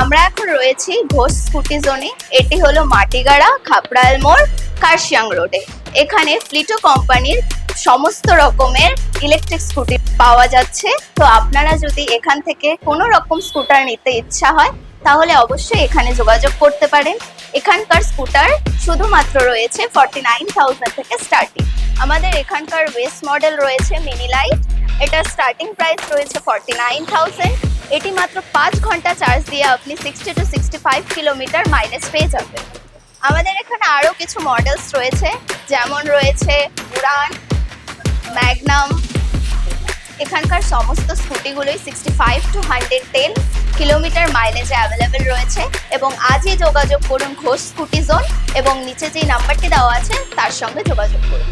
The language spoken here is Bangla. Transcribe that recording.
আমরা এখন রয়েছি ঘোষ স্কুটি জোনে। এটি হলো মাটিগাড়া খাপড়াল মোড় কার্শিয়াং রোডে। এখানে ফ্লিটো কোম্পানির সমস্ত রকমের ইলেকট্রিক স্কুটি পাওয়া যাচ্ছে। তো আপনারা যদি এখান থেকে কোনো রকম স্কুটার নিতে ইচ্ছা হয় তাহলে অবশ্যই এখানে যোগাযোগ করতে পারেন। এখানকার স্কুটার শুধুমাত্র রয়েছে 49,000 থেকে স্টার্টিং। আমাদের এখানকার ওয়েস মডেল রয়েছে মিনি লাইট। এটার স্টার্টিং প্রাইস রয়েছে 49,000। এটি মাত্র 5 ঘন্টা চার্জ দিয়ে আপনি 60 to 65 কিলোমিটার মাইলেজ পেয়ে যাবেন। আমাদের এখানে আরও কিছু মডেলস রয়েছে, যেমন রয়েছে উড়ান, ম্যাগনাম। এখানকার সমস্ত স্কুটিগুলোই 65 to 110 কিলোমিটার মাইলেজে অ্যাভেলেবেল রয়েছে। এবং আজই যোগাযোগ করুন ঘোষ স্কুটি জোন এবং নিচে যেই নাম্বারটি দেওয়া আছে তার সঙ্গে যোগাযোগ করুন।